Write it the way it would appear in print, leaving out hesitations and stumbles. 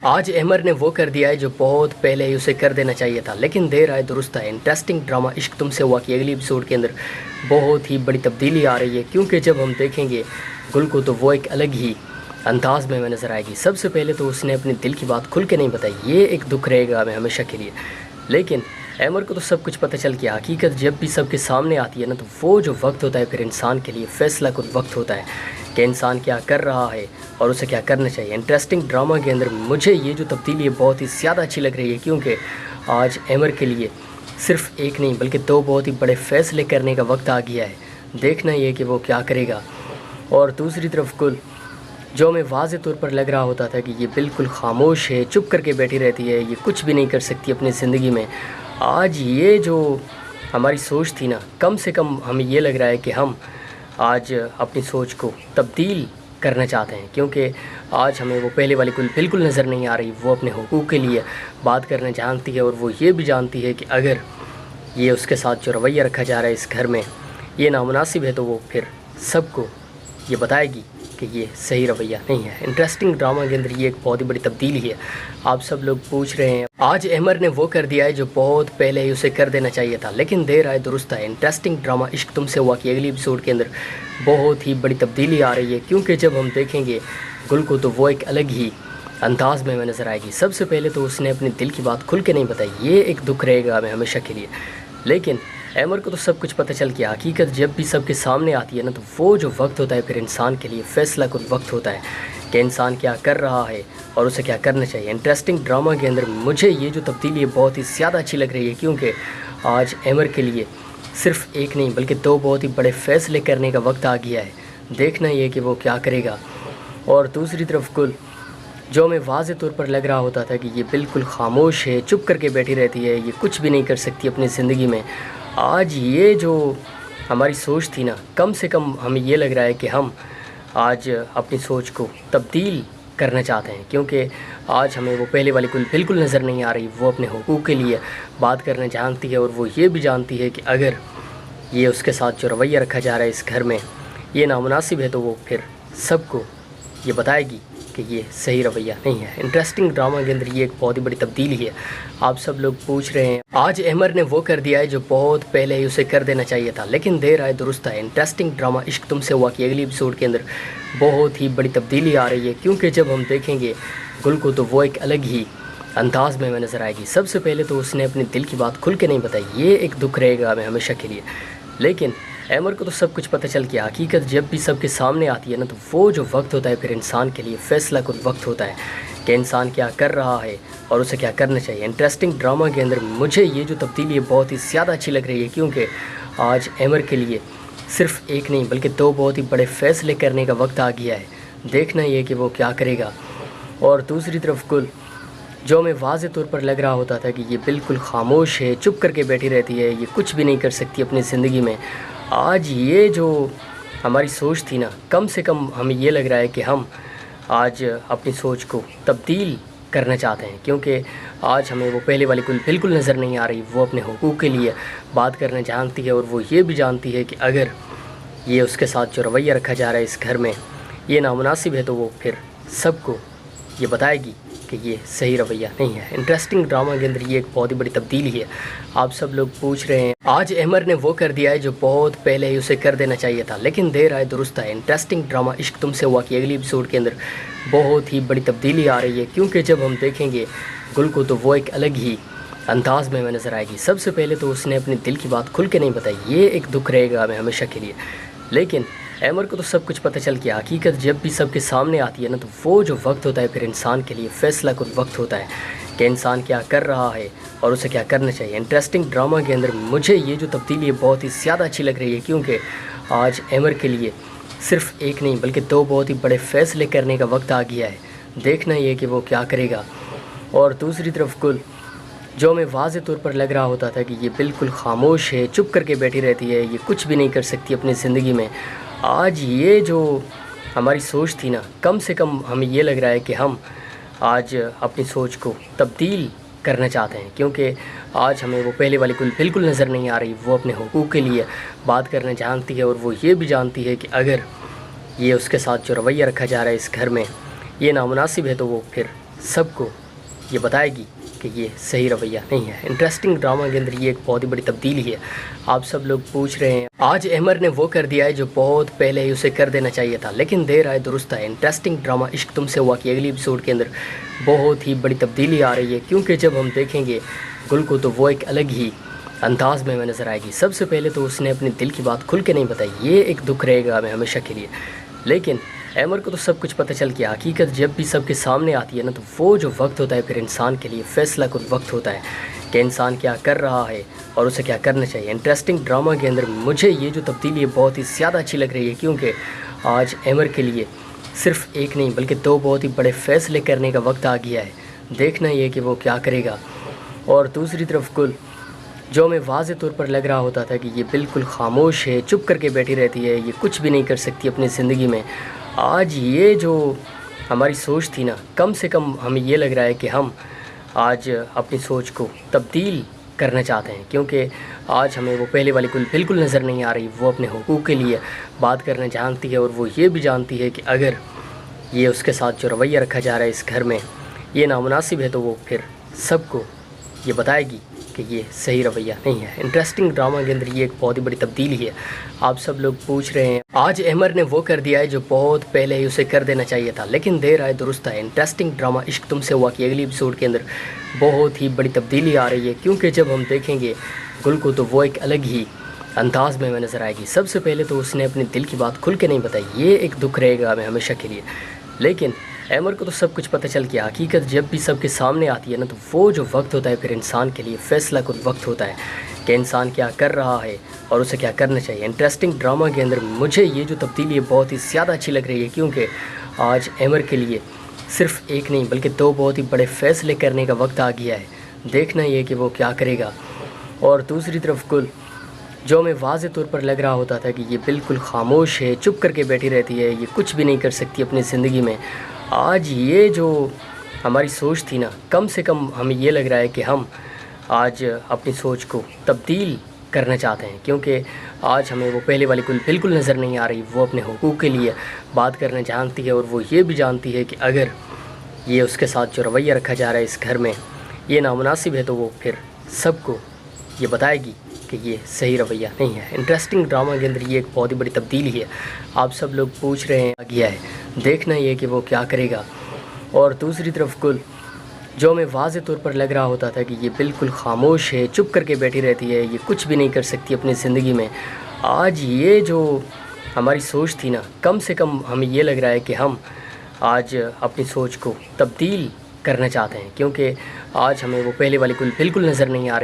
آج احمر نے وہ کر دیا ہے جو بہت پہلے ہی اسے کر دینا چاہیے تھا، لیکن دیر آئے درست ہے۔ انٹرسٹنگ ڈرامہ عشق تم سے ہوا کہ اگلی ایپیسوڈ کے اندر بہت ہی بڑی تبدیلی آ رہی ہے، کیونکہ جب ہم دیکھیں گے گل کو تو وہ ایک الگ ہی انداز میں نظر آئے گی۔ سب سے پہلے تو اس نے اپنے دل کی بات کھل کے نہیں بتائی، یہ ایک دکھ رہے گا ہمیں ہمیشہ کے لیے۔ لیکن احمر کو تو سب کچھ پتہ چل گیا، حقیقت جب بھی سب کے سامنے آتی ہے نا، تو وہ جو وقت ہوتا ہے پھر انسان کے لیے فیصلہ کن وقت ہوتا ہے کہ انسان کیا کر رہا ہے اور اسے کیا کرنا چاہیے۔ انٹرسٹنگ ڈرامہ کے اندر مجھے یہ جو تبدیلی ہے بہت ہی زیادہ اچھی لگ رہی ہے، کیونکہ آج احمر کے لیے صرف ایک نہیں بلکہ دو بہت ہی بڑے فیصلے کرنے کا وقت آ گیا ہے۔ دیکھنا یہ کہ وہ کیا کرے گا۔ اور دوسری طرف گل، جو ہمیں واضح طور پر لگ رہا ہوتا تھا کہ یہ بالکل خاموش ہے، چپ کر کے بیٹھی رہتی ہے، یہ کچھ بھی نہیں کر سکتی اپنی زندگی میں، آج یہ جو ہماری سوچ تھی نا، کم سے کم ہمیں یہ لگ رہا ہے کہ ہم آج اپنی سوچ کو تبدیل کرنا چاہتے ہیں، کیونکہ آج ہمیں وہ پہلے والی گل بالکل نظر نہیں آ رہی۔ وہ اپنے حقوق کے لیے بات کرنا جانتی ہے، اور وہ یہ بھی جانتی ہے کہ اگر یہ اس کے ساتھ جو رویہ رکھا جا رہا ہے اس گھر میں یہ نامناسب ہے، تو وہ پھر سب کو یہ بتائے گی کہ یہ صحیح رویہ نہیں ہے۔ انٹرسٹنگ ڈرامہ کے اندر یہ ایک بہت ہی بڑی تبدیلی ہے۔ آپ سب لوگ پوچھ رہے ہیں آج احمر نے وہ کر دیا ہے جو بہت پہلے ہی اسے کر دینا چاہیے تھا، لیکن دیر آئے درست ہے۔ انٹرسٹنگ ڈرامہ عشق تم سے ہوا کہ اگلی ایپیسوڈ کے اندر بہت ہی بڑی تبدیلی آ رہی ہے، کیونکہ جب ہم دیکھیں گے گل کو تو وہ ایک الگ ہی انداز میں نظر آئے گی۔ سب سے پہلے تو اس نے اپنے دل کی بات کھل کے نہیں بتائی، یہ ایک دکھ رہے گا ہمیں ہمیشہ کے لیے۔ لیکن احمر کو تو سب کچھ پتہ چل گیا، حقیقت جب بھی سب کے سامنے آتی ہے نا، تو وہ جو وقت ہوتا ہے پھر انسان کے لیے فیصلہ کن وقت ہوتا ہے کہ انسان کیا کر رہا ہے اور اسے کیا کرنا چاہیے۔ انٹرسٹنگ ڈرامہ کے اندر مجھے یہ جو تبدیلی ہے بہت ہی زیادہ اچھی لگ رہی ہے، کیونکہ آج احمر کے لیے صرف ایک نہیں بلکہ دو بہت ہی بڑے فیصلے کرنے کا وقت آ گیا ہے۔ دیکھنا یہ کہ وہ کیا کرے گا۔ اور دوسری طرف گل، جو ہمیں واضح طور پر لگ رہا ہوتا تھا کہ یہ بالکل خاموش ہے، چپ کر کے بیٹھی رہتی ہے، یہ کچھ بھی نہیں کر سکتی اپنی زندگی میں، آج یہ جو ہماری سوچ تھی نا، کم سے کم ہمیں یہ لگ رہا ہے کہ ہم آج اپنی سوچ کو تبدیل کرنا چاہتے ہیں، کیونکہ آج ہمیں وہ پہلے والی گل بالکل نظر نہیں آ رہی۔ وہ اپنے حقوق کے لیے بات کرنا جانتی ہے، اور وہ یہ بھی جانتی ہے کہ اگر یہ اس کے ساتھ جو رویہ رکھا جا رہا ہے اس گھر میں یہ نامناسب ہے، تو وہ پھر سب کو یہ بتائے گی کہ یہ صحیح رویہ نہیں ہے۔ انٹرسٹنگ ڈرامہ کے اندر یہ ایک بہت ہی بڑی تبدیلی ہے۔ آپ سب لوگ پوچھ رہے ہیں آج احمر نے وہ کر دیا ہے جو بہت پہلے ہی اسے کر دینا چاہیے تھا، لیکن دیر آئے درست ہے۔ انٹرسٹنگ ڈرامہ عشق تم سے ہوا کہ اگلی ایپیسوڈ کے اندر بہت ہی بڑی تبدیلی آ رہی ہے، کیونکہ جب ہم دیکھیں گے گل کو تو وہ ایک الگ ہی انداز میں نظر آئے گی۔ سب سے پہلے تو اس نے اپنے دل کی بات کھل کے نہیں بتائی، یہ ایک دکھ رہے گا ہمیں ہمیشہ کے لیے۔ لیکن احمر کو تو سب کچھ پتہ چل گیا، حقیقت جب بھی سب کے سامنے آتی ہے نا، تو وہ جو وقت ہوتا ہے پھر انسان کے لیے فیصلہ کن وقت ہوتا ہے کہ انسان کیا کر رہا ہے اور اسے کیا کرنا چاہیے۔ انٹرسٹنگ ڈرامہ کے اندر مجھے یہ جو تبدیلی ہے بہت ہی زیادہ اچھی لگ رہی ہے، کیونکہ آج احمر کے لیے صرف ایک نہیں بلکہ دو بہت ہی بڑے فیصلے کرنے کا وقت آ گیا ہے۔ دیکھنا یہ کہ وہ کیا کرے گا۔ اور دوسری طرف گل، جو ہمیں واضح طور پر لگ رہا ہوتا تھا کہ یہ بالکل خاموش ہے، چپ کر کے بیٹھی رہتی ہے، یہ کچھ بھی نہیں کر سکتی اپنی زندگی میں، آج یہ جو ہماری سوچ تھی نا، کم سے کم ہمیں یہ لگ رہا ہے کہ ہم آج اپنی سوچ کو تبدیل کرنا چاہتے ہیں، کیونکہ آج ہمیں وہ پہلے والی گل بالکل نظر نہیں آ رہی۔ وہ اپنے حقوق کے لیے بات کرنا جانتی ہے، اور وہ یہ بھی جانتی ہے کہ اگر یہ اس کے ساتھ جو رویہ رکھا جا رہا ہے اس گھر میں یہ نامناسب ہے، تو وہ پھر سب کو یہ بتائے گی کہ یہ صحیح رویہ نہیں ہے۔ انٹرسٹنگ ڈرامہ کے اندر یہ ایک بہت ہی بڑی تبدیلی ہے۔ آپ سب لوگ پوچھ رہے ہیں آج احمر نے وہ کر دیا ہے جو بہت پہلے ہی اسے کر دینا چاہیے تھا، لیکن دیر آئے درست ہے۔ انٹرسٹنگ ڈرامہ عشق تم سے ہوا کہ اگلی ایپیسوڈ کے اندر بہت ہی بڑی تبدیلی آ رہی ہے، کیونکہ جب ہم دیکھیں گے گل کو تو وہ ایک الگ ہی انداز میں نظر آئے گی۔ سب سے پہلے تو اس نے اپنے دل کی بات کھل کے نہیں بتائی، یہ ایک دکھ رہے گا ہمیں ہمیشہ کے لیے۔ لیکن احمر کو تو سب کچھ پتہ چل گیا، حقیقت جب بھی سب کے سامنے آتی ہے نا، تو وہ جو وقت ہوتا ہے پھر انسان کے لیے فیصلہ کن وقت ہوتا ہے کہ انسان کیا کر رہا ہے اور اسے کیا کرنا چاہیے۔ انٹرسٹنگ ڈرامہ کے اندر مجھے یہ جو تبدیلی ہے بہت ہی زیادہ اچھی لگ رہی ہے، کیونکہ آج احمر کے لیے صرف ایک نہیں بلکہ دو بہت ہی بڑے فیصلے کرنے کا وقت آ گیا ہے۔ دیکھنا یہ کہ وہ کیا کرے گا۔ اور دوسری طرف گل، جو ہمیں واضح طور پر لگ رہا ہوتا تھا کہ یہ بالکل خاموش ہے، چپ کر کے بیٹھی رہتی ہے، یہ کچھ بھی نہیں کر سکتی اپنی زندگی میں، آج یہ جو ہماری سوچ تھی نا، کم سے کم ہمیں یہ لگ رہا ہے کہ ہم آج اپنی سوچ کو تبدیل کرنا چاہتے ہیں، کیونکہ آج ہمیں وہ پہلے والی گل بالکل نظر نہیں آ رہی۔ وہ اپنے حقوق کے لیے بات کرنا جانتی ہے، اور وہ یہ بھی جانتی ہے کہ اگر یہ اس کے ساتھ جو رویہ رکھا جا رہا ہے اس گھر میں یہ نامناسب ہے، تو وہ پھر سب کو یہ بتائے گی کہ یہ صحیح رویہ نہیں ہے۔ انٹرسٹنگ ڈرامہ کے اندر یہ ایک بہت ہی بڑی تبدیلی ہے۔ آپ سب لوگ پوچھ رہے ہیں آج احمر نے وہ کر دیا ہے جو بہت پہلے ہی اسے کر دینا چاہیے تھا، لیکن دیر آئے درست آئے۔ انٹرسٹنگ ڈرامہ عشق تم سے ہوا کہ اگلی ایپیسوڈ کے اندر بہت ہی بڑی تبدیلی آ رہی ہے، کیونکہ جب ہم دیکھیں گے گل کو تو وہ ایک الگ ہی انداز میں نظر آئے گی۔ سب سے پہلے تو اس نے اپنے دل کی بات کھل کے نہیں بتائی، یہ ایک دکھ رہے گا ہمیں ہمیشہ کے لیے۔ لیکن احمر کو تو سب کچھ پتہ چل گیا، حقیقت جب بھی سب کے سامنے آتی ہے نا، تو وہ جو وقت ہوتا ہے پھر انسان کے لیے فیصلہ کن وقت ہوتا ہے کہ انسان کیا کر رہا ہے اور اسے کیا کرنا چاہیے۔ انٹرسٹنگ ڈرامہ کے اندر مجھے یہ جو تبدیلی ہے بہت ہی زیادہ اچھی لگ رہی ہے، کیونکہ آج احمر کے لیے صرف ایک نہیں بلکہ دو بہت ہی بڑے فیصلے کرنے کا وقت آ گیا ہے۔ دیکھنا یہ کہ وہ کیا کرے گا۔ اور دوسری طرف گل، جو ہمیں واضح طور پر لگ رہا ہوتا تھا کہ یہ بالکل خاموش ہے، چپ کر کے بیٹھی رہتی ہے، یہ کچھ بھی نہیں کر سکتی اپنی زندگی میں، آج یہ جو ہماری سوچ تھی نا، کم سے کم ہمیں یہ لگ رہا ہے کہ ہم آج اپنی سوچ کو تبدیل کرنا چاہتے ہیں، کیونکہ آج ہمیں وہ پہلے والی گل بالکل نظر نہیں آ رہی۔ وہ اپنے حقوق کے لیے بات کرنا جانتی ہے، اور وہ یہ بھی جانتی ہے کہ اگر یہ اس کے ساتھ جو رویہ رکھا جا رہا ہے اس گھر میں یہ نامناسب ہے، تو وہ پھر سب کو یہ بتائے گی کہ یہ صحیح رویہ نہیں ہے۔ انٹرسٹنگ ڈرامہ کے اندر یہ ایک بہت ہی بڑی تبدیلی ہے۔ آپ سب لوگ پوچھ رہے ہیں آج احمر نے وہ کر دیا ہے جو بہت پہلے ہی اسے کر دینا چاہیے تھا، لیکن دیر آئے درست آئے۔ انٹرسٹنگ ڈرامہ عشق تم سے ہوا کہ اگلی ایپیسوڈ کے اندر بہت ہی بڑی تبدیلی آ رہی ہے، کیونکہ جب ہم دیکھیں گے گل کو تو وہ ایک الگ ہی انداز میں نظر آئے گی۔ سب سے پہلے تو اس نے اپنے دل کی بات کھل کے نہیں بتائی، یہ ایک دکھ رہے گا ہمیں ہمیشہ کے لیے۔ لیکن احمر کو تو سب کچھ پتہ چل گیا، حقیقت جب بھی سب کے سامنے آتی ہے نا، تو وہ جو وقت ہوتا ہے پھر انسان کے لیے فیصلہ کن وقت ہوتا ہے کہ انسان کیا کر رہا ہے اور اسے کیا کرنا چاہیے۔ انٹرسٹنگ ڈرامہ کے اندر مجھے یہ جو تبدیلی ہے بہت ہی زیادہ اچھی لگ رہی ہے، کیونکہ آج احمر کے لیے صرف ایک نہیں بلکہ دو بہت ہی بڑے فیصلے کرنے کا وقت آ گیا ہے۔ دیکھنا یہ کہ وہ کیا کرے گا۔ اور دوسری طرف گل، جو ہمیں واضح طور پر لگ رہا ہوتا تھا کہ یہ بالکل خاموش ہے، چپ کر کے بیٹھی رہتی ہے، یہ کچھ بھی نہیں کر سکتی اپنی زندگی میں، آج یہ جو ہماری سوچ تھی نا، کم سے کم ہمیں یہ لگ رہا ہے کہ ہم آج اپنی سوچ کو تبدیل کرنا چاہتے ہیں، کیونکہ آج ہمیں وہ پہلے والی گل بالکل نظر نہیں آ رہی۔ وہ اپنے حقوق کے لیے بات کرنا جانتی ہے، اور وہ یہ بھی جانتی ہے کہ اگر یہ اس کے ساتھ جو رویہ رکھا جا رہا ہے اس گھر میں یہ نامناسب ہے، تو وہ پھر سب کو یہ بتائے گی کہ یہ صحیح رویہ نہیں ہے۔ انٹرسٹنگ ڈرامہ کے اندر یہ ایک بہت ہی بڑی تبدیلی ہے۔ آپ سب لوگ پوچھ رہے ہیں گیا ہے، دیکھنا یہ کہ وہ کیا کرے گا۔ اور دوسری طرف گل، جو ہمیں واضح طور پر لگ رہا ہوتا تھا کہ یہ بالکل خاموش ہے، چپ کر کے بیٹھی رہتی ہے، یہ کچھ بھی نہیں کر سکتی اپنی زندگی میں، آج یہ جو ہماری سوچ تھی نا، کم سے کم ہمیں یہ لگ رہا ہے کہ ہم آج اپنی سوچ کو تبدیل کرنا چاہتے ہیں، کیونکہ آج ہمیں وہ پہلے والی گل بالکل نظر نہیں آ رہی۔